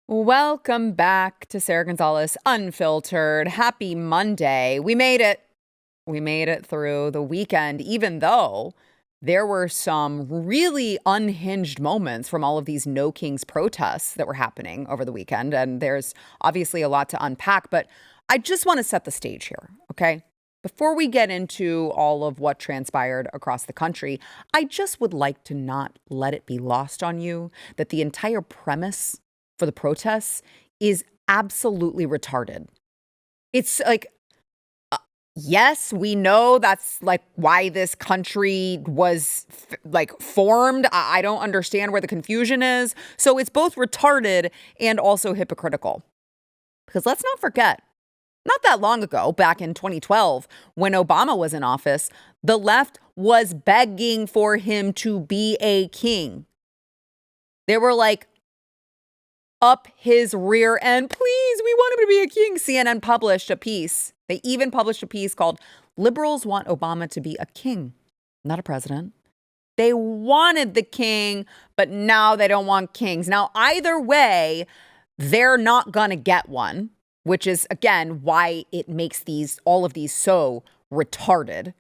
Welcome back to Sara Gonzales Unfiltered. Happy Monday. We made it. We made it through the weekend, even though there were some really unhinged moments from all of these No Kings protests that were happening over the weekend. And there's obviously a lot to unpack, but I just want to set the stage here, okay? Before we get into all of what transpired across the country, I just would like to not let it be lost on you that the entire premise for the protests is absolutely retarded. It's like, yes, we know that's like why this country was formed. I don't understand where the confusion is. So it's both retarded and also hypocritical. Because let's not forget, not that long ago, back in 2012, when Obama was in office, the left was begging for him to be a king. They were like, up his rear end, please, we want him to be a king. CNN published a piece. They even published a piece called Liberals Want Obama to be a King, not a president. They wanted the king, but now they don't want kings. Now, either way, they're not going to get one, which is, again, why it makes all of these so retarded.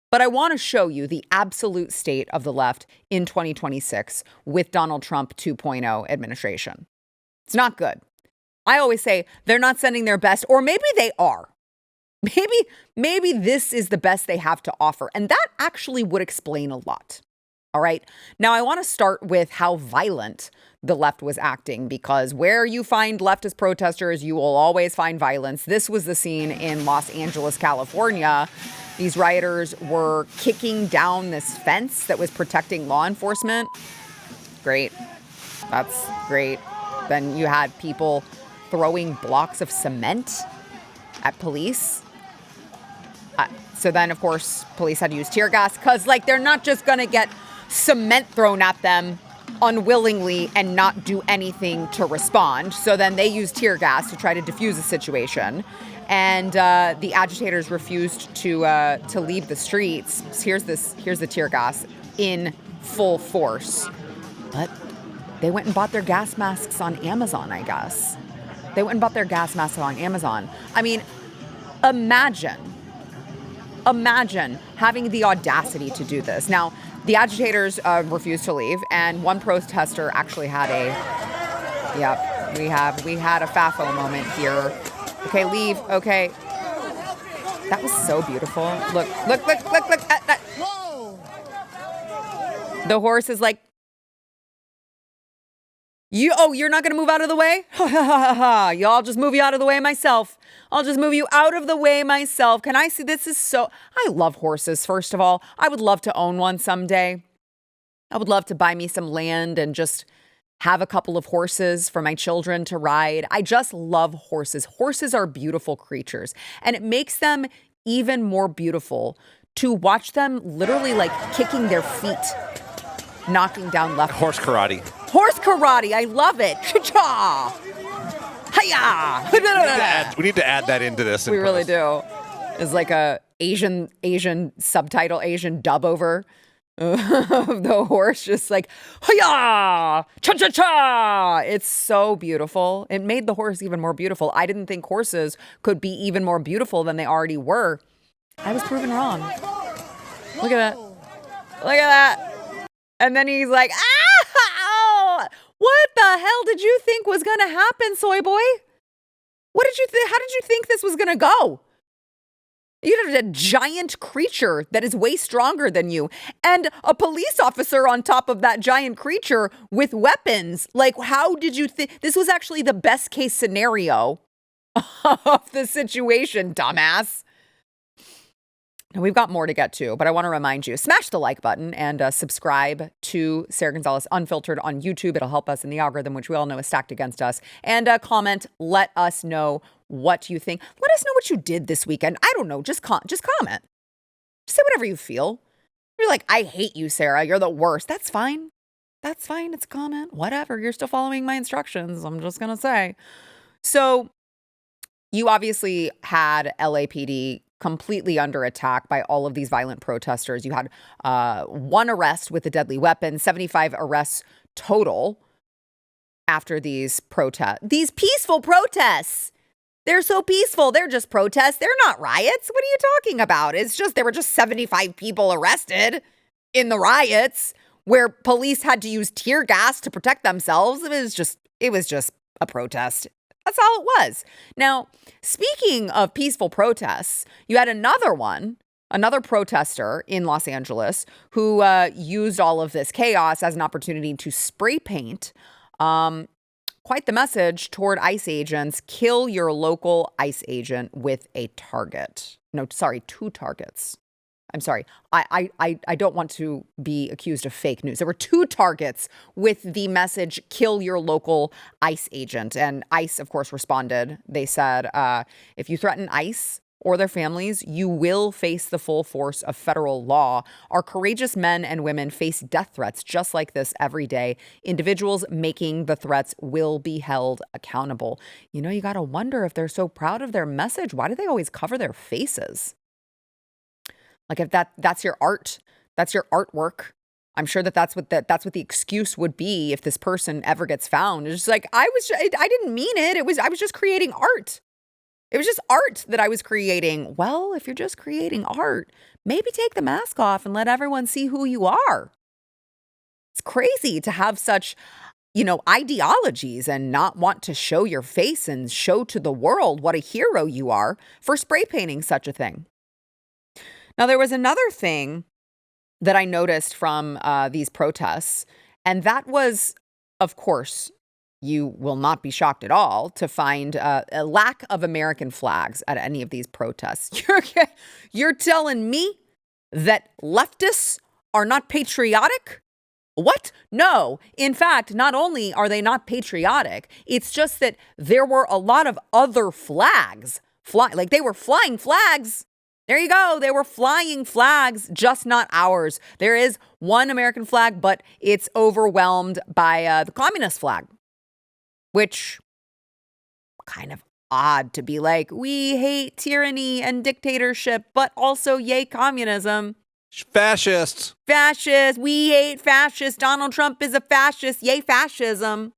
But I want to show you the absolute state of the left in 2026 with Donald Trump 2.0 administration. It's not good. I always say they're not sending their best, or maybe they are. Maybe this is the best they have to offer. And that actually would explain a lot. All right. Now, I want to start with how violent the left was acting, because where you find leftist protesters, you will always find violence. This was the scene in Los Angeles, California. These rioters were kicking down this fence that was protecting law enforcement. Great. That's great. Then you had people throwing blocks of cement at police. So then, of course, police had to use tear gas because, they're not just going to get cement thrown at them unwillingly and not do anything to respond. So then they used tear gas to try to defuse the situation. And the agitators refused to leave the streets. Here's the tear gas in full force. But they went and bought their gas masks on Amazon, I guess. They went and bought their gas masks on Amazon. I mean, imagine having the audacity to do this. Now, the agitators refused to leave, and one protester actually had we had a FAFO moment here. Okay, leave. Okay. That was so beautiful. Look. The horse is like, you're not going to move out of the way? Ha ha ha ha. Y'all just move you out of the way myself. I'll just move you out of the way myself. Can I see? This is so, I love horses, first of all. I would love to own one someday. I would love to buy me some land and just have a couple of horses for my children to ride. I just love horses. Horses are beautiful creatures, and it makes them even more beautiful to watch them literally kicking their feet, knocking down left. Horse karate. Horse karate. I love it. Cha-cha. Hiya. We need to add that into this. We really do. It's like a Asian subtitle, Asian dub over of the horse, just like, hiya, cha-cha-cha. It's so beautiful. It made the horse even more beautiful. I didn't think horses could be even more beautiful than they already were. I was proven wrong. Look at that. Look at that. And then he's like, what the hell did you think was going to happen, soy boy? What did you think? How did you think this was going to go? You have a giant creature that is way stronger than you, and a police officer on top of that giant creature with weapons. How did you think? This was actually the best case scenario of the situation, dumbass. And we've got more to get to, but I want to remind you, smash the like button and subscribe to Sara Gonzales Unfiltered on YouTube. It'll help us in the algorithm, which we all know is stacked against us. And comment. Let us know what you think. Let us know what you did this weekend. I don't know. Just comment. Just say whatever you feel. You're like, I hate you, Sarah. You're the worst. That's fine. That's fine. It's a comment. Whatever. You're still following my instructions. I'm just going to say. So you obviously had LAPD completely under attack by all of these violent protesters. You had one arrest with a deadly weapon, 75 arrests total after these protests. These peaceful protests. They're so peaceful. They're just protests. They're not riots. What are you talking about? It's just there were just 75 people arrested in the riots where police had to use tear gas to protect themselves. It was just a protest. That's all it was. Now, speaking of peaceful protests, you had another protester in Los Angeles who used all of this chaos as an opportunity to spray paint quite the message toward ICE agents. Kill your local ICE agent with a target. No, sorry, 2 targets. I'm sorry. I don't want to be accused of fake news. There were 2 targets with the message, kill your local ICE agent. And ICE, of course, responded. They said, if you threaten ICE or their families, you will face the full force of federal law. Our courageous men and women face death threats just like this every day. Individuals making the threats will be held accountable. You know, you got to wonder if they're so proud of their message, why do they always cover their faces? Like if that's your art, that's your artwork. I'm sure that's what the excuse would be if this person ever gets found. It's just like, I didn't mean it. I was just creating art. It was just art that I was creating. Well, if you're just creating art, maybe take the mask off and let everyone see who you are. It's crazy to have such, ideologies and not want to show your face and show to the world what a hero you are for spray painting such a thing. Now, there was another thing that I noticed from these protests, and that was, of course, you will not be shocked at all to find a lack of American flags at any of these protests. You're telling me that leftists are not patriotic? What? No. In fact, not only are they not patriotic, it's just that there were a lot of other flags. Like they were flying flags. There you go. They were flying flags, just not ours. There is one American flag, but it's overwhelmed by the communist flag, which kind of odd to be like, we hate tyranny and dictatorship, but also yay communism. Fascists. Fascists. We hate fascists. Donald Trump is a fascist. Yay fascism.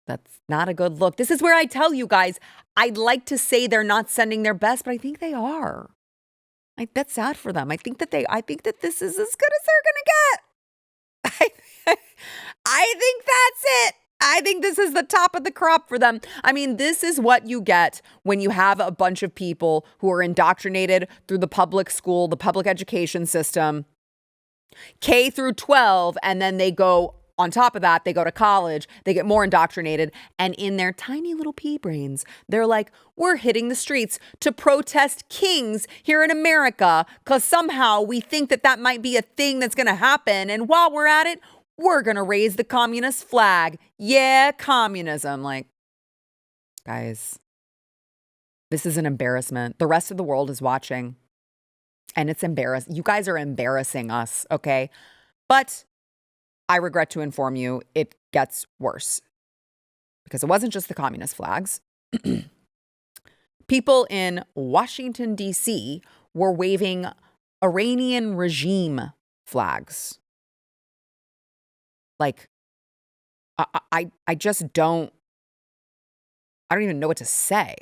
That's not a good look. This is where I tell you guys, I'd like to say they're not sending their best, but I think they are. That's sad for them. I think that this is as good as they're going to get. I think that's it. I think this is the top of the crop for them. I mean, this is what you get when you have a bunch of people who are indoctrinated through the public school, the public education system, K through 12, and then they go on top of that, they go to college, they get more indoctrinated, and in their tiny little pea brains, they're like, we're hitting the streets to protest kings here in America because somehow we think that might be a thing that's going to happen. And while we're at it, we're going to raise the communist flag. Yeah, communism. Like, guys, this is an embarrassment. The rest of the world is watching, and it's embarrassing. You guys are embarrassing us, okay? But I regret to inform you, it gets worse because it wasn't just the communist flags. People in Washington, D.C. were waving Iranian regime flags. Like, I just don't even know what to say.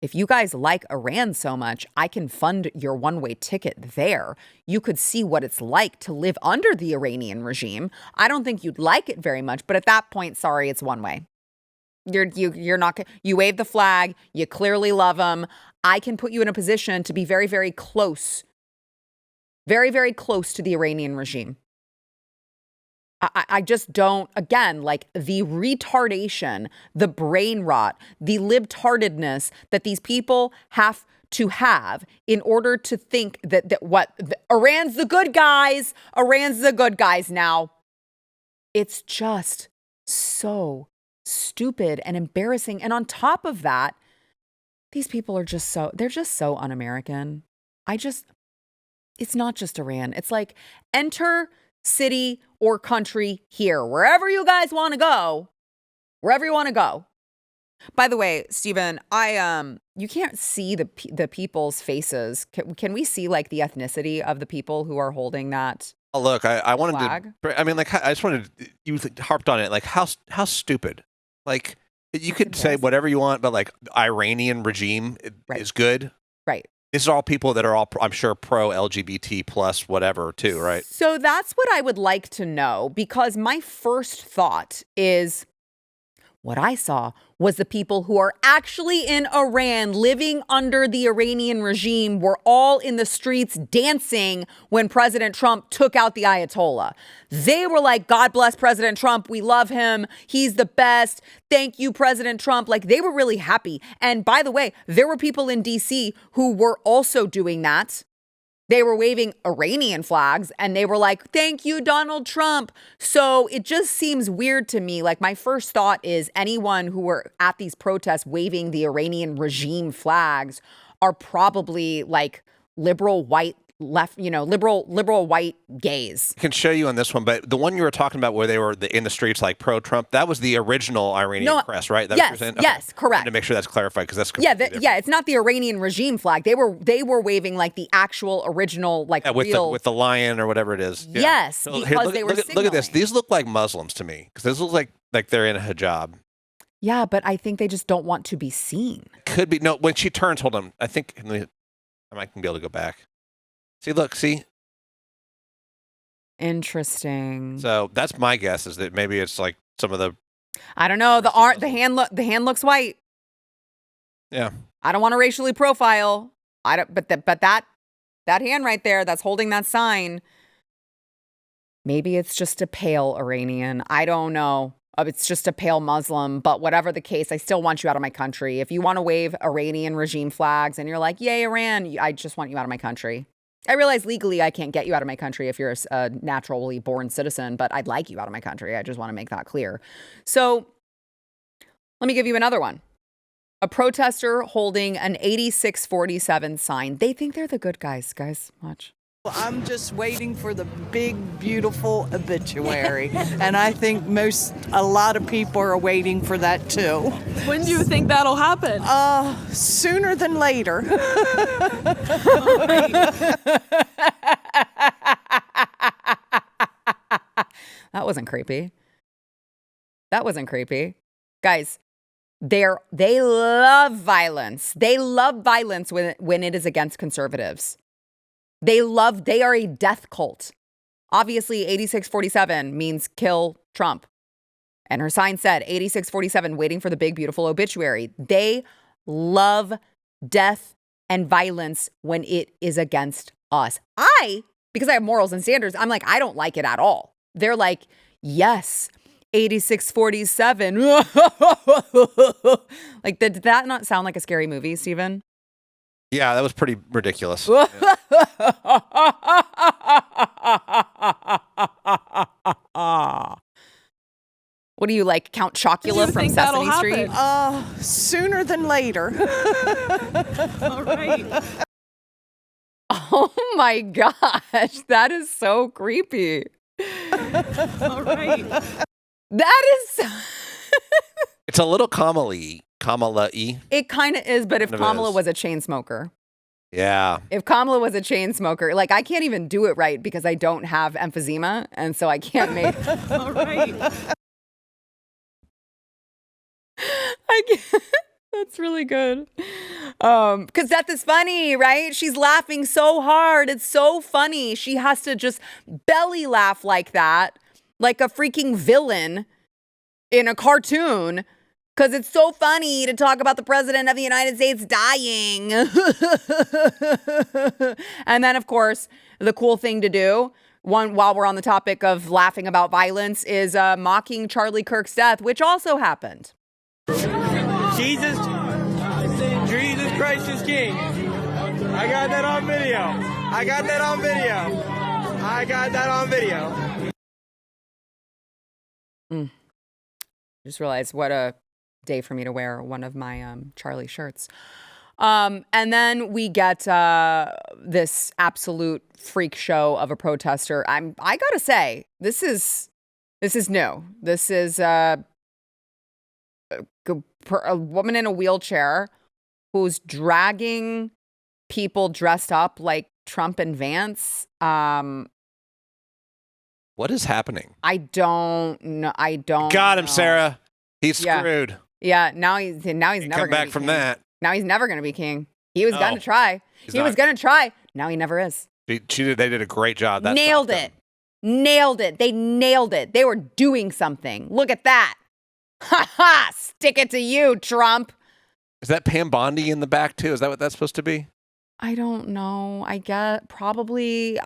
If you guys like Iran so much, I can fund your one-way ticket there. You could see what it's like to live under the Iranian regime. I don't think you'd like it very much, but at that point, sorry, it's one way. You're not, you wave the flag, you clearly love them. I can put you in a position to be very, very close to the Iranian regime. I just don't, again, like the retardation, the brain rot, the libtardedness that these people have to have in order to think that Iran's the good guys. Iran's the good guys now. It's just so stupid and embarrassing. And on top of that, these people are they're just so un-American. It's not just Iran. It's like, enter city or country here, wherever you guys want to go, wherever you want to go. By the way, Stephen, you can't see the people's faces. Can we see like the ethnicity of the people who are holding that? Oh, look, I wanted flag? to. I mean, like, I just wanted you harped on it. Like, how stupid. Like, you could say whatever you want, but like, Iranian regime is good. Right. These are all people that are all, I'm sure, pro LGBT plus whatever too, right? So that's what I would like to know, because my first thought is, what I saw was the people who are actually in Iran living under the Iranian regime were all in the streets dancing when President Trump took out the Ayatollah. They were like, God bless President Trump. We love him. He's the best. Thank you, President Trump. Like, they were really happy. And by the way, there were people in DC who were also doing that. They were waving Iranian flags and they were like, thank you, Donald Trump. So it just seems weird to me. Like, my first thought is anyone who were at these protests waving the Iranian regime flags are probably like liberal white left, liberal white gays. I can show you on this one, but the one you were talking about where they were in the streets like pro-Trump, that was the original Iranian press, right? Yes, yes, correct. To make sure that's clarified, because that's it's not the Iranian regime flag. They were waving like the actual original, like real with the lion or whatever it is. Yeah. Yes, so, because they were signaling. Look at this. These look like Muslims to me, because these look like they're in a hijab. Yeah, but I think they just don't want to be seen. Could be. No, when she turns, hold on. I think I might be able to go back. See. Interesting. So that's my guess, is that maybe it's like some of the. I don't know. The hand looks white. Yeah. I don't want to racially profile. But that hand right there that's holding that sign. Maybe it's just a pale Iranian. I don't know. It's just a pale Muslim, but whatever the case, I still want you out of my country. If you want to wave Iranian regime flags and you're like, yay, Iran, I just want you out of my country. I realize legally I can't get you out of my country if you're a naturally born citizen, but I'd like you out of my country. I just want to make that clear. So let me give you another one. A protester holding an 8647 sign. They think they're the good guys. Watch. I'm just waiting for the big, beautiful obituary. And I think a lot of people are waiting for that too. When do you think that'll happen? Sooner than later. That wasn't creepy. Guys, they love violence. They love violence when it is against conservatives. They are a death cult. Obviously, 8647 means kill Trump. And her sign said 8647, waiting for the big, beautiful obituary. They love death and violence when it is against us. Because I have morals and standards, I'm like, I don't like it at all. They're like, yes, 8647. Like, did that not sound like a scary movie, Stephen? Yeah, that was pretty ridiculous. What do you like, Count Chocula from Sesame Street? Sooner than later. All right. Oh my gosh, that is so creepy. All right. That is It's a little Kamala-y. It kind of is, but if Kamala was a chain smoker. Yeah. If Kamala was a chain smoker, like, I can't even do it right because I don't have emphysema, and so I can't make. All right. I can't. That's really good. Because Death is funny, right? She's laughing so hard. It's so funny. She has to just belly laugh like that, like a freaking villain in a cartoon. Because it's so funny to talk about the president of the United States dying. And then, of course, the cool thing to do, while we're on the topic of laughing about violence, is mocking Charlie Kirk's death, which also happened. Jesus Christ is King. I got that on video. Just realized what a day for me to wear one of my Charlie shirts. And then we get this absolute freak show of a protester. I gotta say, this is new. This is a woman in a wheelchair who's dragging people dressed up like Trump and Vance. What is happening? I don't know. Got him, know. Sarah. He's Yeah. screwed. Yeah, now he's never Come gonna back be from king. that. Now he's never gonna be king. He was No. gonna try. He's He was not. gonna try. Now he never is. They did a great job. That Nailed stopped it. him. Nailed it. They nailed it. They were doing something. Look at that. Ha ha! Stick it to you, Trump. Is that Pam Bondi in the back too? Is that what that's supposed to be? I don't know. I get probably.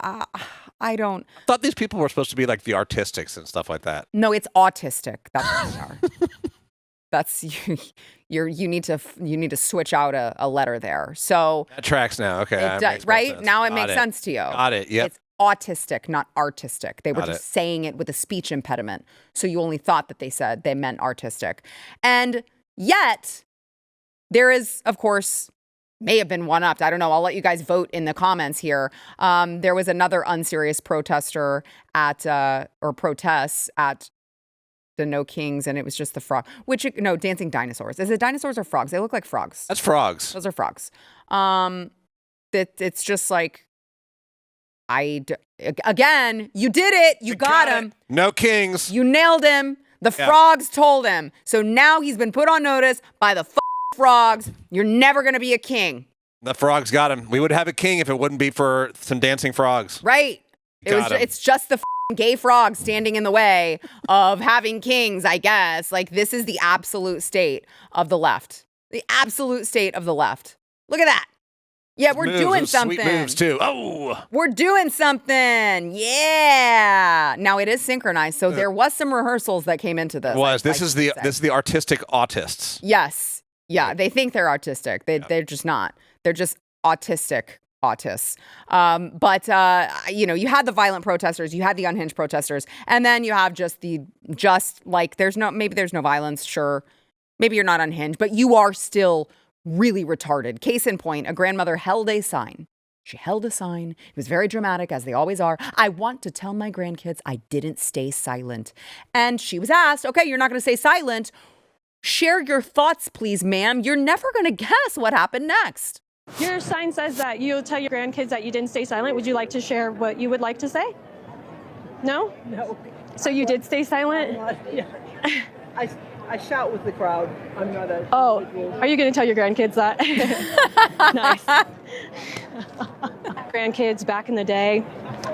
I don't. I thought these people were supposed to be like the artistics and stuff like that. No, it's autistic. That's what they are. That's you need to switch out a letter there. So That tracks now. Okay, it that does, makes more right sense. now it Got makes sense to you. Got it. Yep. It's autistic, not artistic. They were Got just it. saying it with a speech impediment. So you only thought that they meant artistic. And yet, there is, of course, may have been one-upped. I don't know. I'll let you guys vote in the comments here. There was another unserious protester or protests at the No Kings, and it was just the frog. Dancing dinosaurs. Is it dinosaurs or frogs? They look like frogs. That's frogs. Those are frogs. It's just like, again, you did it. You got him. No kings. You nailed him. The Yeah. frogs told him. So now he's been put on notice by the frogs. You're never going to be a king. The frogs got him. We would have a king if it wouldn't be for some dancing frogs. Right. Got him. It's just the gay frogs standing in the way of having kings, I guess. Like, this is the absolute state of the left. The absolute state of the left. Look at that. Yeah, we're doing Those something. Sweet moves too. Oh, We're doing something. Yeah. Now it is synchronized. So there was some rehearsals that came into this. this is the artistic autists. Yes. Yeah. They think they're artistic. They're just not. They're just autistic autists. You had the violent protesters, you had the unhinged protesters, and then you have there's no violence. Sure. Maybe you're not unhinged, but you are still really retarded. Case in point, a grandmother held a sign. She held a sign. It was very dramatic, as they always are. I want to tell my grandkids I didn't stay silent. And she was asked, okay, you're not going to stay silent. Share your thoughts, please, ma'am. You're never going to guess what happened next. Your sign says that you'll tell your grandkids that you didn't stay silent. Would you like to share what you would like to say? No? No. So you did stay silent? Yeah. I shout with the crowd. I'm not a. Oh, are you going to tell your grandkids that? Nice. Grandkids, back in the day,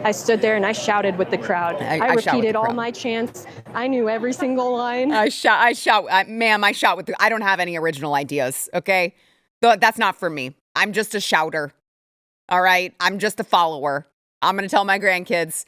I stood there and I shouted with the crowd. I shout with repeated the all crowd. my chants. I knew every single line. I shout, ma'am, I shout with I don't have any original ideas, okay? That's not for me. I'm just a shouter, all right? I'm just a follower. I'm going to tell my grandkids,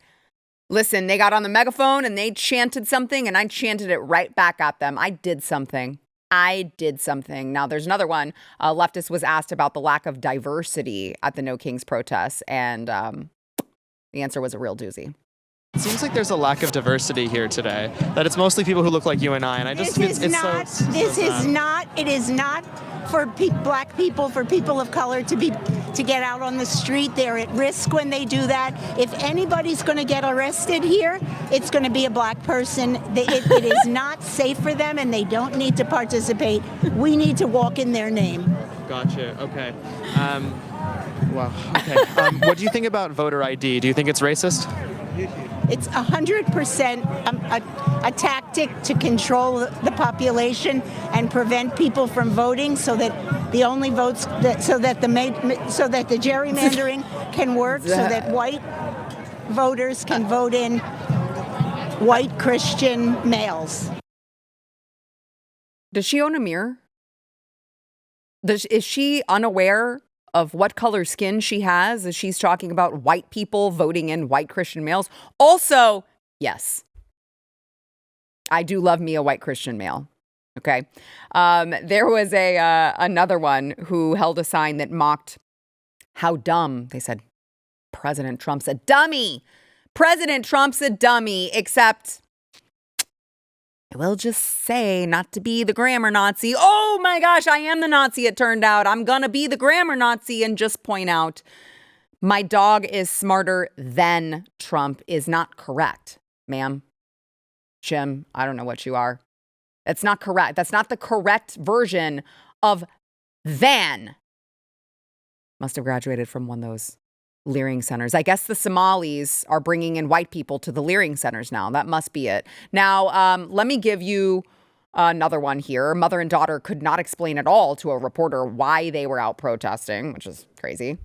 listen, they got on the megaphone and they chanted something and I chanted it right back at them. I did something. Now, there's another one. A leftist was asked about the lack of diversity at the No Kings protests, and the answer was a real doozy. It seems like there's a lack of diversity here today. That it's mostly people who look like you and I, and I just This is not. It is not for black people, for people of color to get out on the street. They're at risk when they do that. If anybody's going to get arrested here, it's going to be a black person. It is not safe for them, and they don't need to participate. We need to walk in their name. Gotcha. Okay. Wow. Okay. What do you think about voter ID? Do you think it's racist? It's 100% a tactic to control the population and prevent people from voting, so that the only votes so that the gerrymandering can work, so that white voters can vote in white Christian males. Does she own a mirror? Is she unaware of what color skin she has as she's talking about white people voting in white Christian males? Also, yes, I do love me a white Christian male. Okay. There was another one who held a sign that mocked how dumb. They said, President Trump's a dummy. President Trump's a dummy, except I will just say, not to be the grammar Nazi. Oh my gosh, I am the Nazi, it turned out. I'm going to be the grammar Nazi and just point out my dog is smarter than Trump is not correct, ma'am. Jim, I don't know what you are. That's not correct. That's not the correct version of than. Must have graduated from one of those Leering centers. I guess the Somalis are bringing in white people to the Leering centers now. That must be it. Now, let me give you another one here. Mother and daughter could not explain at all to a reporter why they were out protesting, which is crazy.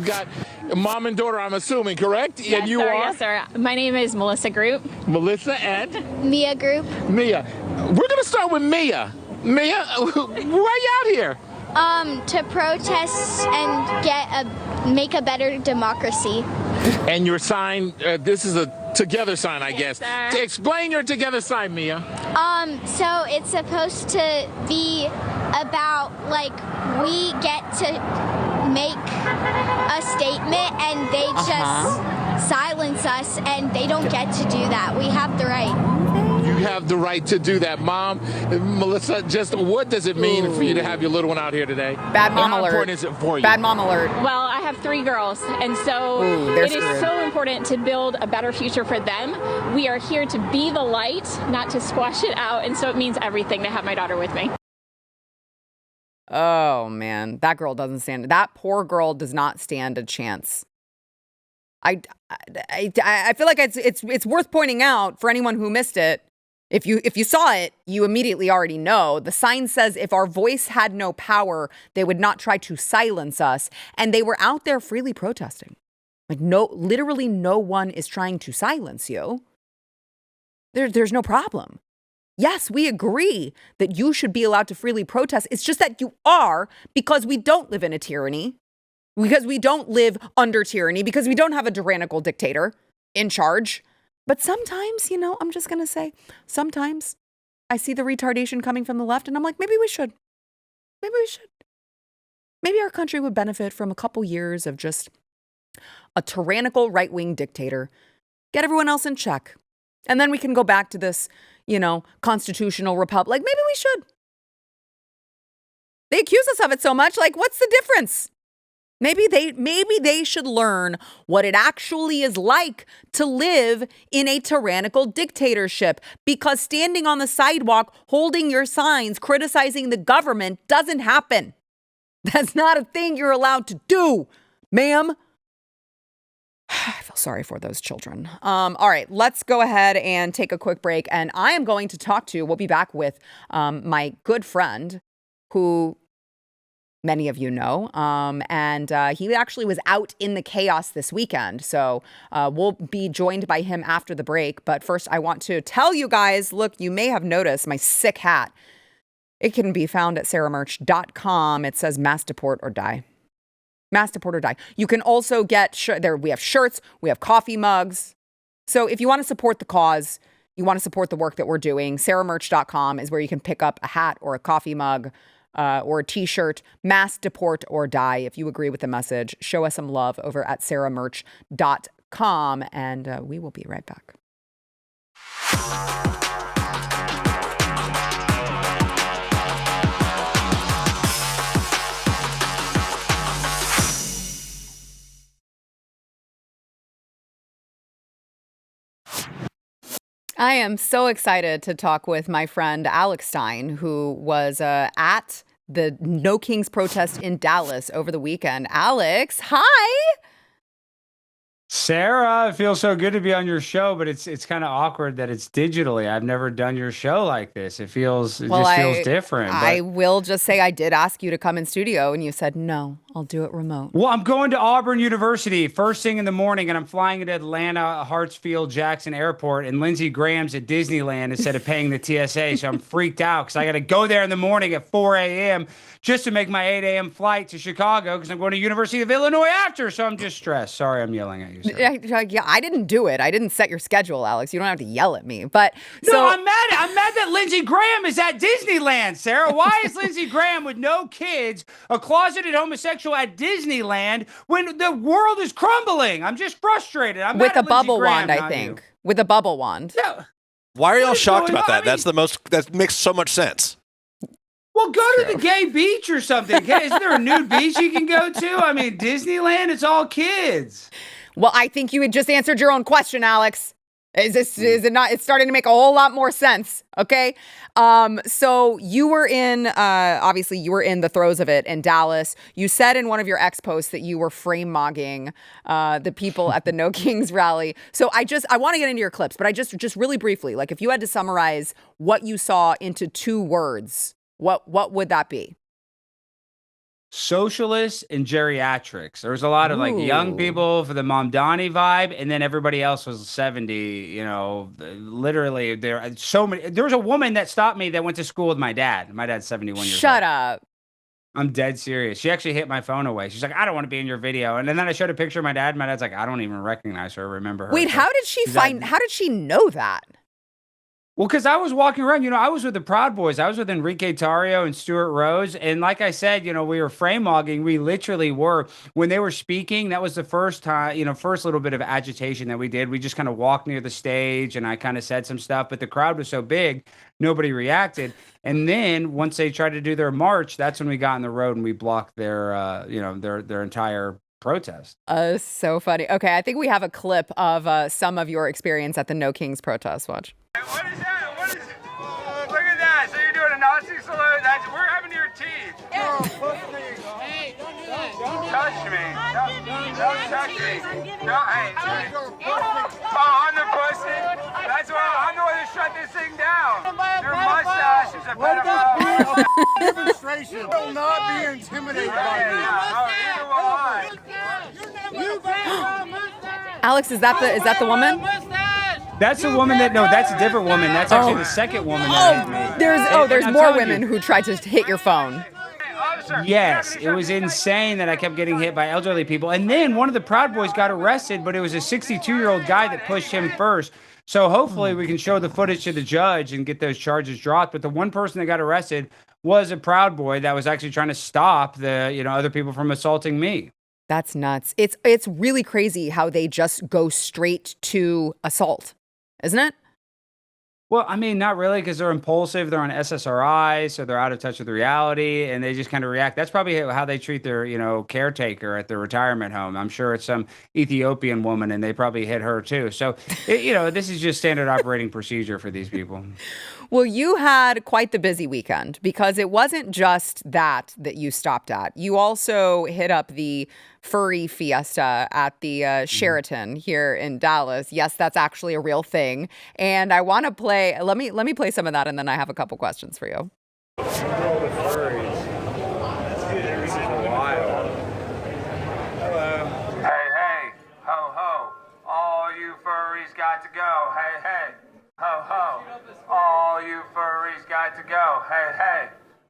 Got mom and daughter, I'm assuming, correct? Yes, and you sir, are? Yes, sir. My name is Melissa Group. Melissa and? Mia Group. Mia. We're going to start with Mia. Mia, why are you out here? To protest and make a better democracy. And your sign, this is a together sign, I guess. Sir. Explain your together sign, Mia. So it's supposed to be about, like, we get to make a statement and they just silence us, and they don't get to do that. We have the right. You have the right to do that, Mom. Melissa, just what does it mean for you to have your little one out here today? Bad mom How alert. important is it for you? Bad mom alert. Well, I have 3 girls, and so they're it is screwed. so important to build a better future for them. We are here to be the light, not to squash it out, and so it means everything to have my daughter with me. Oh man, that girl doesn't stand. That poor girl does not stand a chance. I feel like it's worth pointing out for anyone who missed it. If you saw it, you immediately already know. The sign says if our voice had no power, they would not try to silence us. And they were out there freely protesting. Like literally no one is trying to silence you. There's no problem. Yes, we agree that you should be allowed to freely protest. It's just that you are, because we don't live in a tyranny, because we don't live under tyranny, because we don't have a tyrannical dictator in charge. But sometimes, I'm just going to say, sometimes I see the retardation coming from the left and I'm like, maybe we should. Maybe we should. Maybe our country would benefit from a couple years of just a tyrannical right-wing dictator. Get everyone else in check. And then we can go back to this, constitutional republic. Maybe we should. They accuse us of it so much. Like, what's the difference? Maybe they should learn what it actually is like to live in a tyrannical dictatorship, because standing on the sidewalk, holding your signs, criticizing the government doesn't happen. That's not a thing you're allowed to do, ma'am. I feel sorry for those children. All right, let's go ahead and take a quick break. And I am going to we'll be back with my good friend who many of you know, and he actually was out in the chaos this weekend. So we'll be joined by him after the break. But first, I want to tell you guys, look, you may have noticed my sick hat. It can be found at saramerch.com. It says mass deport or die. Mass deport or die. You can also get, we have shirts, we have coffee mugs. So if you want to support the cause, you want to support the work that we're doing, saramerch.com is where you can pick up a hat or a coffee mug, or a t-shirt, mass deport or die. If you agree with the message, show us some love over at saramerch.com, and we will be right back. I am so excited to talk with my friend Alex Stein, who was at the No Kings protest in Dallas over the weekend. Alex, hi. Sarah, it feels so good to be on your show, but it's kind of awkward that it's digitally. I've never done your show like this. It just feels different. I will just say I did ask you to come in studio, and you said, no, I'll do it remote. Well, I'm going to Auburn University first thing in the morning, and I'm flying into Atlanta, Hartsfield, Jackson Airport, and Lindsey Graham's at Disneyland instead of paying the TSA. So I'm freaked out because I got to go there in the morning at 4 a.m. just to make my 8 a.m. flight to Chicago because I'm going to University of Illinois after. So I'm just stressed. Sorry, I'm yelling at you. Yeah, I didn't do it. I didn't set your schedule, Alex. You don't have to yell at me. But no, I'm mad that Lindsey Graham is at Disneyland, Sarah. Why is Lindsey Graham with no kids, a closeted homosexual at Disneyland when the world is crumbling? I'm just frustrated. I'm with mad a bubble Graham, wand, I think. With a bubble wand. No. Why are y'all shocked about that? I mean, that makes so much sense. Well, go to the gay beach or something. Isn't there a nude beach you can go to? I mean, Disneyland, it's all kids. Well, I think you had just answered your own question, Alex. Is it not? It's starting to make a whole lot more sense. Okay. So you were obviously you were in the throes of it in Dallas. You said in one of your ex posts that you were frame mogging the people at the No Kings rally. So I want to get into your clips, but I just really briefly, like if you had to summarize what you saw into 2 words, what would that be? Socialists and geriatrics. There was a lot of like young people for the Mamdani vibe, and then everybody else was 70. You know, literally there are so many. There was a woman that stopped me that went to school with my dad. My dad's 71 years old. Shut up. I'm dead serious. She actually hit my phone away. She's like, I don't want to be in your video. And then I showed a picture of my dad. My dad's like, I don't even recognize her or remember her. Wait, So how did she know that? Well, because I was walking around, I was with the Proud Boys. I was with Enrique Tarrio and Stuart Rose. And like I said, we were frame logging. We literally were. When they were speaking, that was the first time, first little bit of agitation that we did. We just kind of walked near the stage and I kind of said some stuff, but the crowd was so big, nobody reacted. And then once they tried to do their march, that's when we got on the road and we blocked their entire protest. So funny. Okay, I think we have a clip of some of your experience at the No Kings protest. Watch. What is that? Look at that. So you're doing a Nazi salute? We're having your teeth. Hey, don't do that. Don't touch me. Don't touch me. On the pussy. That's why I'm the one who shut this thing down. Your mustache is a pedophile. Demonstration will not be intimidated by me. Alex, is that the woman? That's a woman that's a different woman. That's actually the second woman that hit me. There's more women who tried to hit your phone. Yes, it was insane that I kept getting hit by elderly people. And then one of the Proud Boys got arrested, but it was a 62-year-old guy that pushed him first. So hopefully we can show the footage to the judge and get those charges dropped. But the one person that got arrested was a Proud Boy that was actually trying to stop the other people from assaulting me. That's nuts. It's really crazy how they just go straight to assault, isn't it? Well, I mean, not really, because they're impulsive. They're on SSRI, so they're out of touch with reality, and they just kind of react. That's probably how they treat their, caretaker at the retirement home. I'm sure it's some Ethiopian woman, and they probably hit her too. So, this is just standard operating procedure for these people. Well, you had quite the busy weekend because it wasn't just that you stopped at. You also hit up the furry fiesta at the Sheraton here in Dallas. Yes, that's actually a real thing. And I want to play, let me play some of that and then I have a couple questions for you. Hey, ho, ho. All you furries got to go. Hey, ho, ho. All you furries got to go. Hey,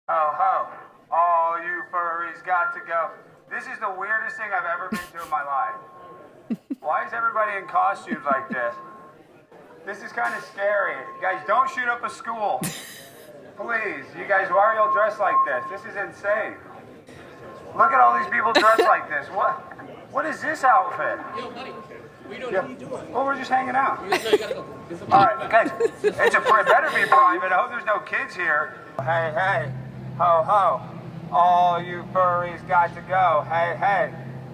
ho, ho. All you furries got to go. This is the weirdest thing I've ever been to in my life. Why is everybody in costumes like this? This is kind of scary. Guys, don't shoot up a school. Please, you guys, why are y'all dressed like this? This is insane. Look at all these people dressed like this. What is this outfit? Yo, buddy. What are you doing? Well, we're just hanging out. All right, guys, it better be private. I hope there's no kids here. Hey, ho, ho. All you furries got to go. Hey,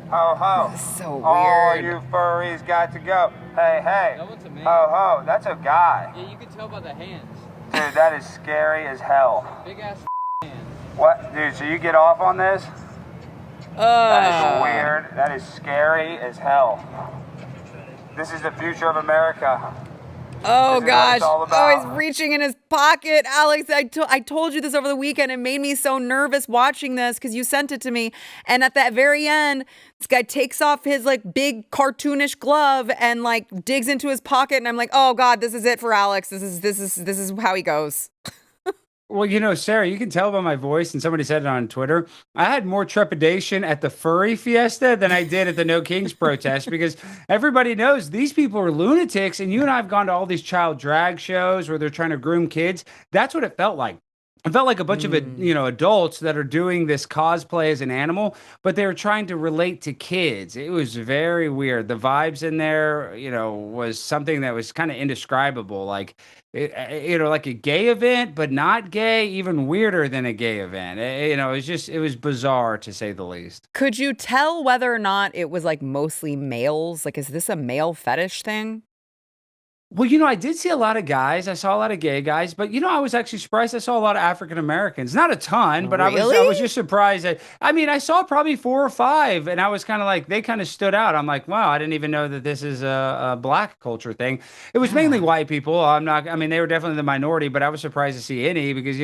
ho, ho. This is so weird. All you furries got to go. Hey, That one's a man. ho, ho. That's a guy. Yeah, you can tell by the hands. Dude, that is scary as hell. Big ass hands. What? Dude, so you get off on this? That is weird. That is scary as hell. This is the future of America. Oh, gosh. It's all about. He's reaching in his pocket. Alex, I told you this over the weekend. It made me so nervous watching this because you sent it to me. And at that very end, this guy takes off his big cartoonish glove and digs into his pocket. And I'm like, oh, God, this is it for Alex. This is how he goes. Well, Sarah, you can tell by my voice, and somebody said it on Twitter, I had more trepidation at the furry fiesta than I did at the No Kings protest because everybody knows these people are lunatics, and you and I have gone to all these child drag shows where they're trying to groom kids. That's what it felt like. It felt like a bunch of adults that are doing this cosplay as an animal, but they were trying to relate to kids. It was very weird. The vibes in there, was something that was kind of indescribable. Like a gay event, but not gay, even weirder than a gay event. It was bizarre to say the least. Could you tell whether or not it was mostly males? Is this a male fetish thing? Well, I did see a lot of guys. I saw a lot of gay guys, but I was actually surprised. I saw a lot of African Americans. Not a ton, but I was just surprised that. I mean, I saw probably 4 or 5, and I was kind of like they kind of stood out. I'm like, wow, I didn't even know that this is a black culture thing. It was mainly white people. I mean, they were definitely the minority, but I was surprised to see any because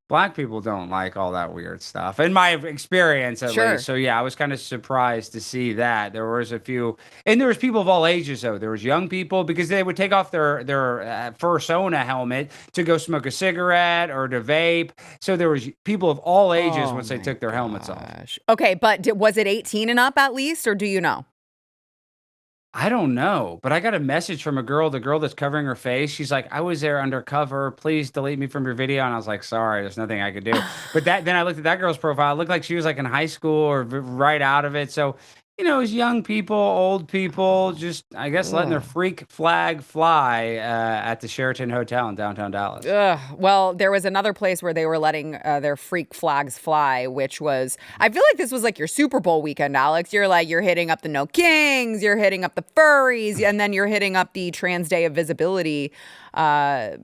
black people don't like all that weird stuff, in my experience at least. So yeah, I was kind of surprised to see that there was a few, and there was people of all ages though. There was young people because they would take off their fursona helmet to go smoke a cigarette or to vape. So there was people of all ages once they took their helmets off. Okay, but was it 18 and up at least, or do you know? I don't know, but I got a message from the girl that's covering her face. She's like, I was there undercover. Please delete me from your video. And I was like, sorry, there's nothing I could do. But then I looked at that girl's profile. It looked like she was like in high school or right out of it. So, it was young people, old people, just, I guess, letting their freak flag fly at the Sheraton Hotel in downtown Dallas. Well, there was another place where they were letting their freak flags fly, which was, I feel like this was like your Super Bowl weekend, Alex. You're hitting up the No Kings, you're hitting up the furries, and then you're hitting up the Trans Day of Visibility. I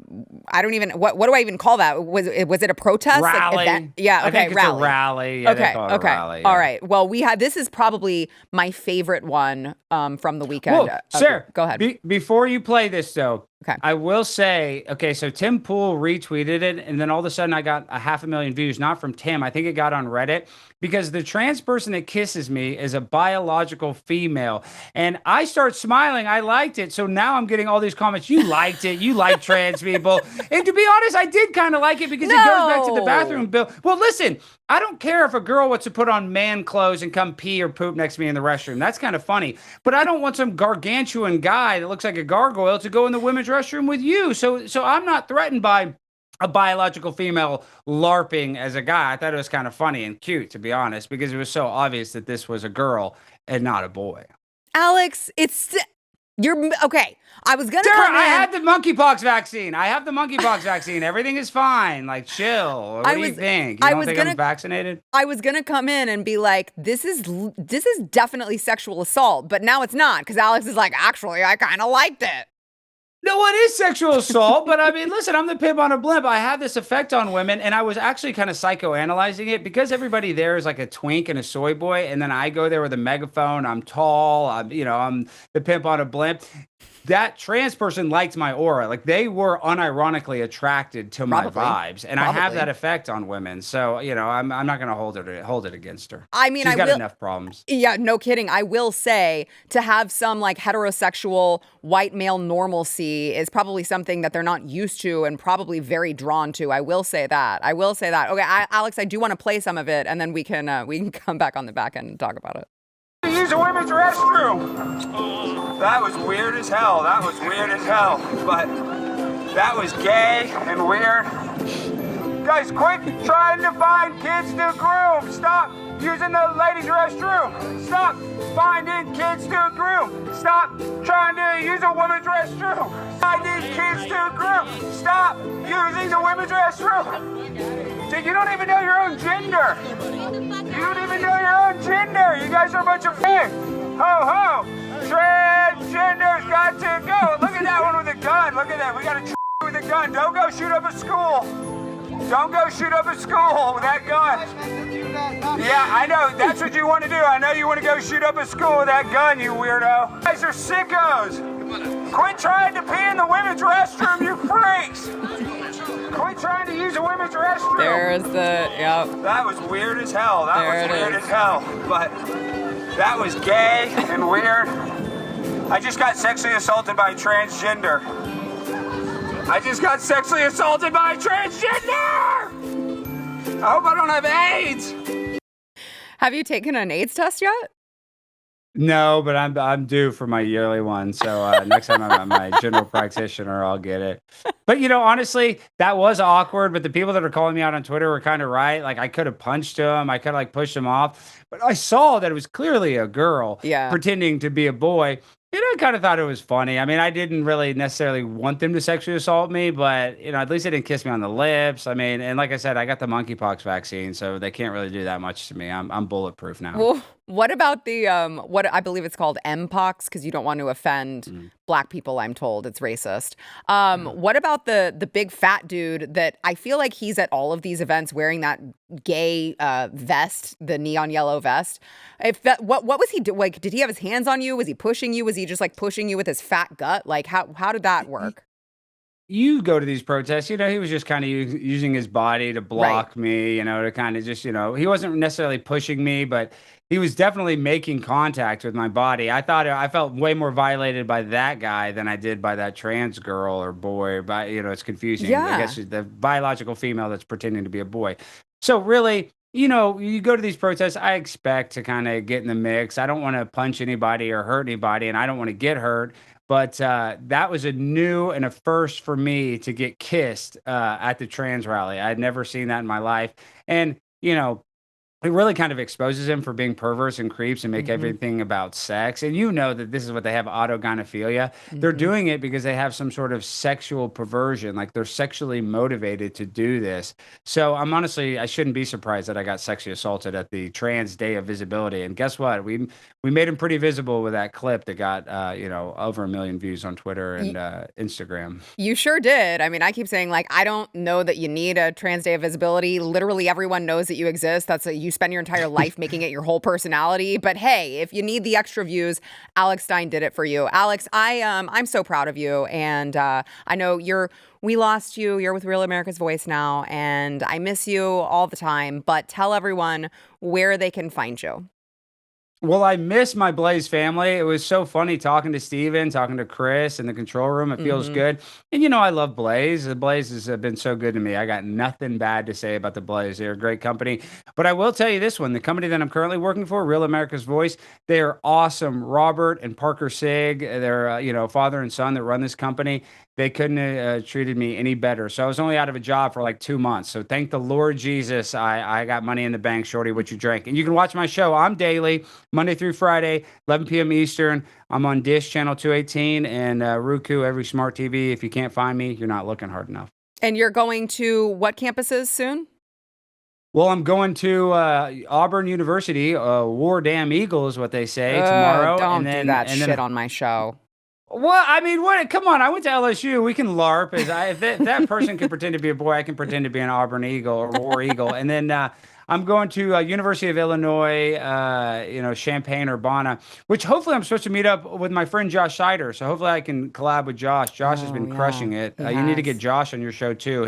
don't even, what do I even call that? Was it a protest? Rally. Yeah. Okay. I think it's a rally. Yeah, okay. It a rally, yeah. All right. Well, this is probably my favorite one from the weekend. Whoa, Sarah, go ahead. Before you play this though, okay. I will say, so Tim Pool retweeted it, and then all of a sudden I got 500,000 views, not from Tim. I think it got on Reddit because the trans person that kisses me is a biological female. And I start smiling. I liked it. So now I'm getting all these comments. You liked it. You like trans people. And to be honest, I did kind of like it because it goes back to the bathroom bill. Well, listen, I don't care if a girl wants to put on man clothes and come pee or poop next to me in the restroom. That's kind of funny. But I don't want some gargantuan guy that looks like a gargoyle to go in the women's restroom with you. So I'm not threatened by a biological female LARPing as a guy. I thought it was kind of funny and cute, to be honest, because it was so obvious that this was a girl and not a boy. Alex, you're okay. I was gonna I had the monkeypox vaccine. I have the monkeypox vaccine. Everything is fine. Like, chill. What do you think? You don't think I'm vaccinated? I was gonna come in and be like, this is definitely sexual assault, but now it's not because Alex is like, actually, I kind of liked it. No, it is sexual assault, but I mean, listen, I'm the pimp on a blimp. I have this effect on women, and I was actually kind of psychoanalyzing it because everybody there is like a twink and a soy boy, and then I go there with a megaphone. I'm tall. I'm the pimp on a blimp. That trans person liked my aura. Like, they were unironically attracted to my vibes, and I have that effect on women. So, I'm not going to hold it against her. I mean, she's got enough problems. Yeah, no kidding. I will say to have some like heterosexual white male normalcy is probably something that they're not used to and probably very drawn to. I will say that. Okay, Alex, I do want to play some of it, and then we can come back on the back end and talk about it. Use a women's restroom. That was weird as hell. But that was gay and weird. Guys, quit trying to find kids to groom. Stop using the ladies' restroom. Stop finding kids to groom. Stop trying to use a women's restroom. Finding kids to groom. Stop using the women's restroom. Dude, you don't even know your own gender. You guys are a bunch of pigs. Ho, ho. Transgenders got to go. Look at that one with a gun. Look at that. We got a with a gun. Don't go shoot up a school. Don't go shoot up a school with that gun. Yeah, I know. That's what you want to do. I know you want to go shoot up a school with that gun, you weirdo. You guys are sickos. Quit trying to pee in the women's restroom, you freaks. Quit trying to use a women's restroom. There's That was weird as hell. But that was gay and weird. I just got sexually assaulted by a transgender. I hope I don't have AIDS. Have you taken an AIDS test yet? No, but I'm due for my yearly one. So next time I'm at my general practitioner, I'll get it. But honestly, that was awkward. But the people that are calling me out on Twitter were kind of right. Like, I could have punched him. I could have like pushed him off. But I saw that it was clearly a girl pretending to be a boy. I kind of thought it was funny. I mean, I didn't really necessarily want them to sexually assault me, but, at least they didn't kiss me on the lips. I mean, and like I said, I got the monkeypox vaccine, so they can't really do that much to me. I'm bulletproof now. What about the what I believe it's called MPOX, because you don't want to offend black people, I'm told it's racist. What about the big fat dude that I feel like he's at all of these events wearing that gay vest, the neon yellow vest? If that, what was he doing? Like, did he have his hands on you? Was he pushing you? Was he just like pushing you with his fat gut? Like, how did that work? You go to these protests, you know, he was just kind of using his body to block me, you know, to kind of just, you know, he wasn't necessarily pushing me, but he was definitely making contact with my body. I felt way more violated by that guy than I did by that trans girl or boy. But, you know, it's confusing. Yeah. I guess the biological female that's pretending to be a boy. So really, you know, you go to these protests, I expect to kind of get in the mix. I don't want to punch anybody or hurt anybody, and I don't want to get hurt. But that was a new and a first for me to get kissed at the trans rally. I'd never seen that in my life. And, you know, it really kind of exposes him for being perverse and creeps and make everything about sex. And you know that this is what they have, autogynephilia. They're doing it because they have some sort of sexual perversion, like they're sexually motivated to do this. So I shouldn't be surprised that I got sexually assaulted at the Trans Day of Visibility. And guess what? We made him pretty visible with that clip that got, you know, over 1 million views on Twitter and Instagram. You sure did. I mean, I keep saying, like, I don't know that you need a Trans Day of Visibility. Literally everyone knows that you exist. You spend your entire life making it your whole personality. But hey, if you need the extra views, Alex Stein did it for you. Alex, I'm so proud of you. And I know we lost you. You're with Real America's Voice now. And I miss you all the time. But tell everyone where they can find you. Well, I miss my Blaze family. It was so funny talking to Steven, talking to Chris in the control room. It feels good. And, you know, I love Blaze. The Blaze has been so good to me. I got nothing bad to say about the Blaze. They're a great company. But I will tell you this one, the company that I'm currently working for, Real America's Voice, they are awesome. Robert and Parker Sig, they're, you know, father and son that run this company. They couldn't have treated me any better. So I was only out of a job for like 2 months. So thank the Lord Jesus, I got money in the bank, Shorty, what you drank. And you can watch my show. I'm daily, Monday through Friday, 11 p.m. Eastern. I'm on Dish Channel 218 and Roku, every smart TV. If you can't find me, you're not looking hard enough. And you're going to what campuses soon? Well, I'm going to Auburn University, War Damn Eagle is what they say, tomorrow. Don't do that shit on my show. Well, I mean, what? Come on! I went to LSU. We can LARP. If that person can pretend to be a boy, I can pretend to be an Auburn Eagle or War Eagle. And then I'm going to University of Illinois, you know, Champaign-Urbana, which hopefully I'm supposed to meet up with my friend Josh Scheider. So hopefully I can collab with Josh. Josh has been crushing it. You need to get Josh on your show too.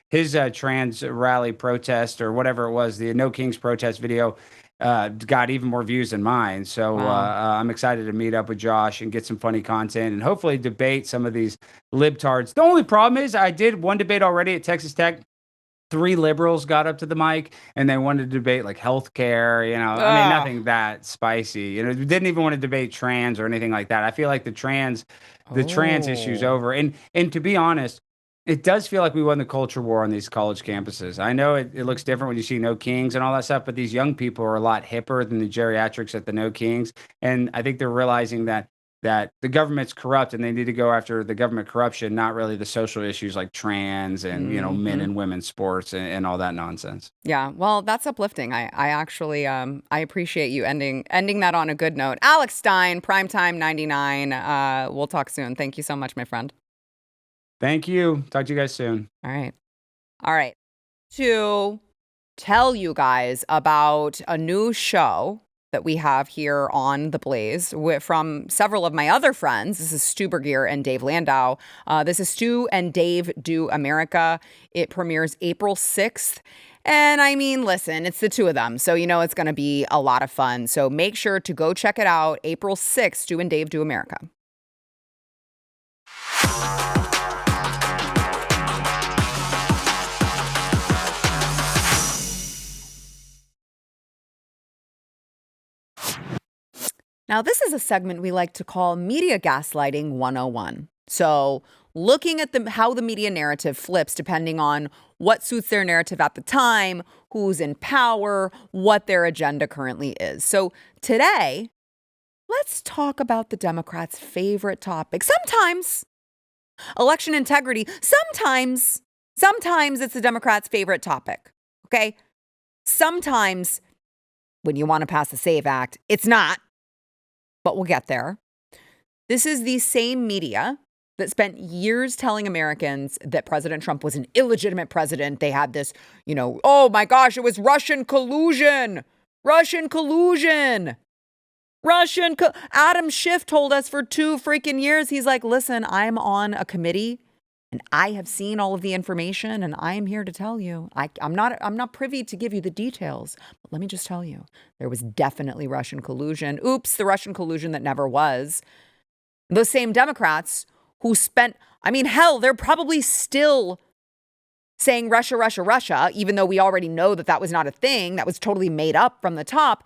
His trans rally protest or whatever it was, the No Kings protest video. Got even more views than mine. So I'm excited to meet up with Josh and get some funny content and hopefully debate some of these libtards. The only problem is I did one debate already at Texas Tech. 3 liberals got up to the mic and they wanted to debate like healthcare, you know, I mean, nothing that spicy, you know, didn't even want to debate trans or anything like that. I feel like the trans issue's over. And to be honest, it does feel like we won the culture war on these college campuses. I know it looks different when you see No Kings and all that stuff, but these young people are a lot hipper than the geriatrics at the No Kings. And I think they're realizing that the government's corrupt and they need to go after the government corruption, not really the social issues like trans and, you know, men and women's sports and all that nonsense. Yeah, well, that's uplifting. I actually I appreciate you ending that on a good note. Alex Stein, Primetime 99. We'll talk soon. Thank you so much, my friend. Thank you. Talk to you guys soon. All right. To tell you guys about a new show that we have here on The Blaze from several of my other friends. This is Stu Bergier and Dave Landau. This is Stu and Dave Do America. It premieres April 6th. And I mean, listen, it's the two of them. So, you know, it's going to be a lot of fun. So make sure to go check it out. April 6th, Stu and Dave Do America. Now, this is a segment we like to call Media Gaslighting 101. So looking at how the media narrative flips depending on what suits their narrative at the time, who's in power, what their agenda currently is. So today, let's talk about the Democrats' favorite topic. Sometimes election integrity. Sometimes it's the Democrats' favorite topic. Okay? Sometimes when you want to pass the SAVE Act. It's not, but we'll get there. This is the same media that spent years telling Americans that President Trump was an illegitimate president. They had this, oh my gosh, it was Russian collusion. Adam Schiff told us for 2 freaking years. He's like, listen, I'm on a committee and I have seen all of the information and I am here to tell you. I'm not privy to give you the details, but let me just tell you, there was definitely Russian collusion. Oops, the Russian collusion that never was. Those same Democrats who spent, they're probably still saying Russia, Russia, Russia, even though we already know that that was not a thing. That was totally made up from the top.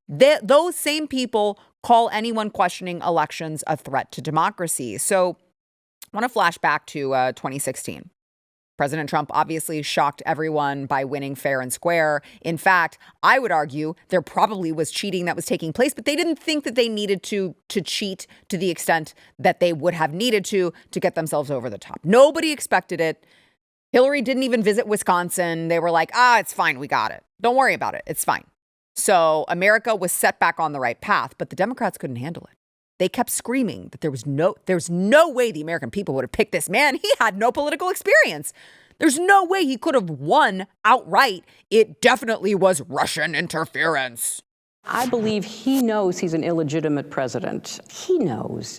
Those same people call anyone questioning elections a threat to democracy. So I want to flash back to 2016. President Trump obviously shocked everyone by winning fair and square. In fact, I would argue there probably was cheating that was taking place, but they didn't think that they needed to cheat to the extent that they would have needed to get themselves over the top. Nobody expected it. Hillary didn't even visit Wisconsin. They were like, it's fine. We got it. Don't worry about it. It's fine. So America was set back on the right path, but the Democrats couldn't handle it. They kept screaming that there's no way the American people would have picked this man. He had no political experience. There's no way he could have won outright. It definitely was Russian interference. I believe he knows he's an illegitimate president. He knows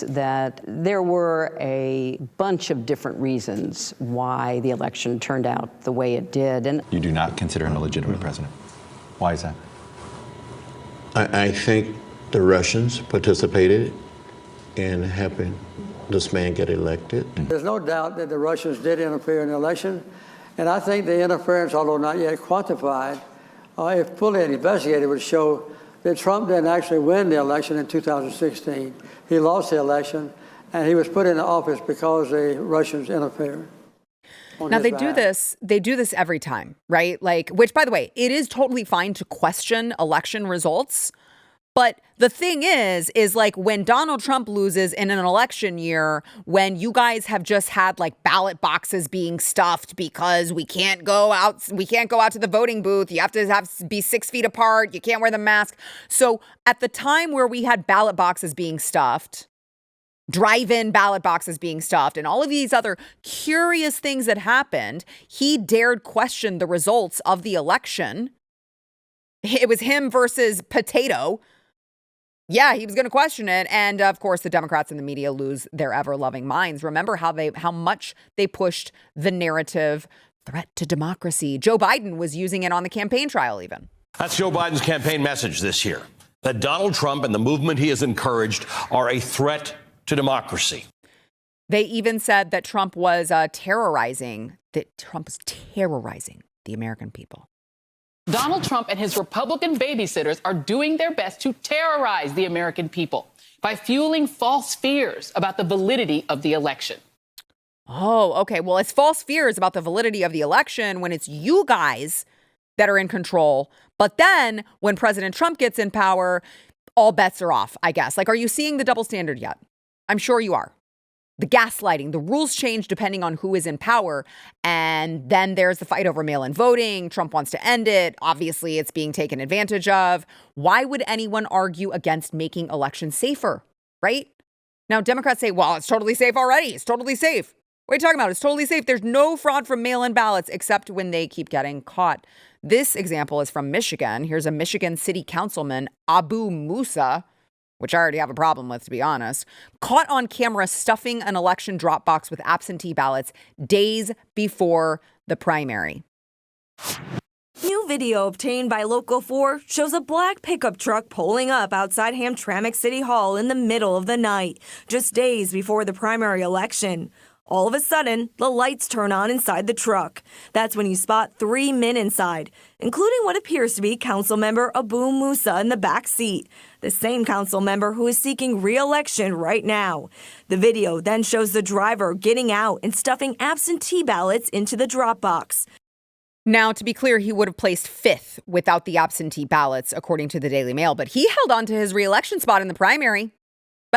that there were a bunch of different reasons why the election turned out the way it did. And you do not consider him a legitimate president. Why is that? I think the Russians participated in helping this man get elected. There's no doubt that the Russians did interfere in the election, and I think the interference, although not yet quantified, if fully investigated, would show that Trump didn't actually win the election in 2016. He lost the election, and he was put into office because the Russians interfered. Now they do this every time, right? Which, by the way, it is totally fine to question election results. But the thing is when Donald Trump loses in an election year, when you guys have just had ballot boxes being stuffed because we can't go out to the voting booth. You have to be 6 feet apart. You can't wear the mask. So at the time where we had ballot boxes being stuffed, drive-in ballot boxes being stuffed, and all of these other curious things that happened, he dared question the results of the election. It was him versus potato. Yeah, he was going to question it. And of course, the Democrats and the media lose their ever-loving minds. Remember how much they pushed the narrative threat to democracy. Joe Biden was using it on the campaign trail even. That's Joe Biden's campaign message this year, that Donald Trump and the movement he has encouraged are a threat to democracy. They even said that Trump was terrorizing the American people. Donald Trump and his Republican babysitters are doing their best to terrorize the American people by fueling false fears about the validity of the election. Oh, okay. Well, it's false fears about the validity of the election when it's you guys that are in control. But then when President Trump gets in power, all bets are off, I guess. Are you seeing the double standard yet? I'm sure you are. The gaslighting, the rules change depending on who is in power. And then there's the fight over mail-in voting. Trump wants to end it. Obviously, it's being taken advantage of. Why would anyone argue against making elections safer, right? Now, Democrats say, well, it's totally safe already. It's totally safe. What are you talking about? It's totally safe. There's no fraud from mail-in ballots except when they keep getting caught. This example is from Michigan. Here's a Michigan city councilman, Abu Musa, which I already have a problem with, to be honest, caught on camera stuffing an election drop box with absentee ballots days before the primary. New video obtained by Local 4 shows a black pickup truck pulling up outside Hamtramck City Hall in the middle of the night, just days before the primary election. All of a sudden, the lights turn on inside the truck. That's when you spot 3 men inside, including what appears to be Council Member Abu Musa in the back seat, the same council member who is seeking re-election right now. The video then shows the driver getting out and stuffing absentee ballots into the drop box. Now, to be clear, he would have placed 5th without the absentee ballots, according to the Daily Mail, but he held on to his re-election spot in the primary.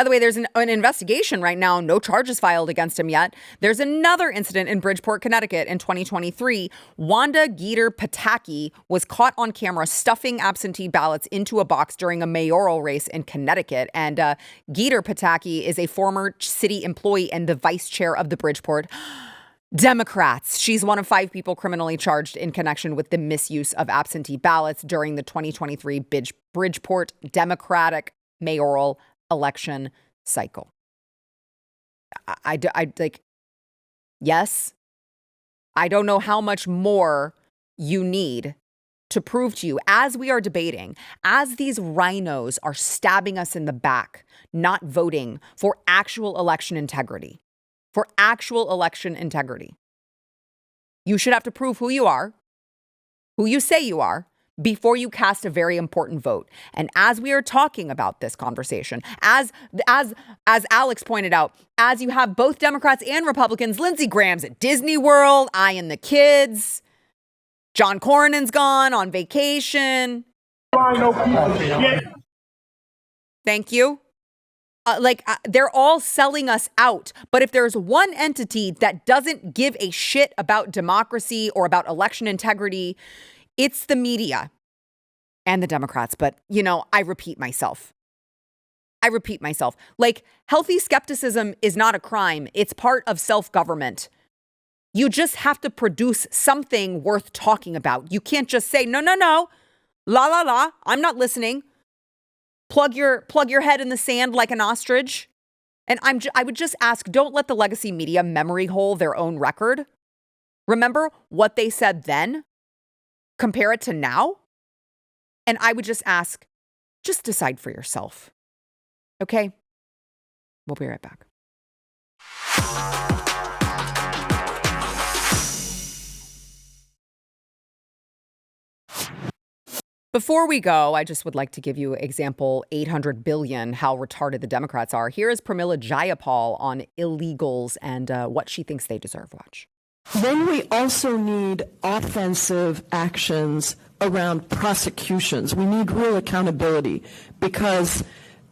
By the way, there's an investigation right now. No charges filed against him yet. There's another incident in Bridgeport, Connecticut in 2023. Wanda Geter Pataki was caught on camera stuffing absentee ballots into a box during a mayoral race in Connecticut. And Geter Pataki is a former city employee and the vice chair of the Bridgeport Democrats. She's one of 5 people criminally charged in connection with the misuse of absentee ballots during the 2023 Bridgeport Democratic mayoral election cycle. I like, yes, I don't know how much more you need to prove to you as we are debating, as these rhinos are stabbing us in the back, not voting for actual election integrity. For actual election integrity. You should have to prove who you are, who you say you are, before you cast a very important vote. And as we are talking about this conversation, as Alex pointed out, as you have both Democrats and Republicans, Lindsey Graham's at Disney World, eyeing the kids, John Cornyn's gone on vacation. Thank you. They're all selling us out. But if there's one entity that doesn't give a shit about democracy or about election integrity, it's the media and the Democrats. But, I repeat myself. Like, healthy skepticism is not a crime. It's part of self-government. You just have to produce something worth talking about. You can't just say, no, la, I'm not listening. Plug your head in the sand like an ostrich. And I would just ask, don't let the legacy media memory hole their own record. Remember what they said then? Compare it to now? And I would just ask, just decide for yourself. Okay? We'll be right back. Before we go, I just would like to give you example 800 billion, how retarded the Democrats are. Here is Pramila Jayapal on illegals and what she thinks they deserve. Watch. Then we also need offensive actions around prosecutions. We need real accountability because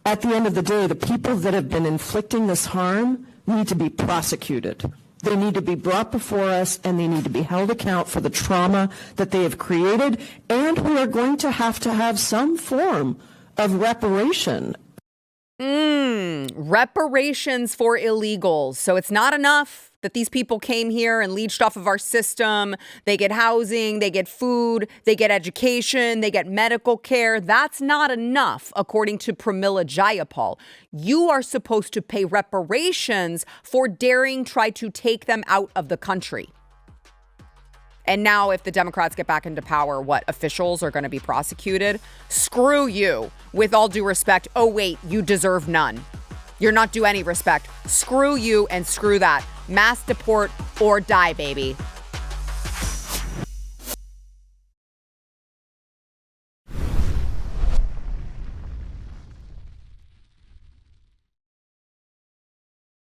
at the end of the day, the people that have been inflicting this harm need to be prosecuted. They need to be brought before us and they need to be held account for the trauma that they have created. And we are going to have some form of reparation. Reparations for illegals. So it's not enough that these people came here and leached off of our system. They get housing, they get food, they get education, they get medical care. That's not enough, according to Pramila Jayapal. You are supposed to pay reparations for daring try to take them out of the country. And now if the Democrats get back into power, what, officials are going to be prosecuted? Screw you. With all due respect, oh wait, you deserve none. You're not due any respect. Screw you and screw that. Mass deport or die, baby.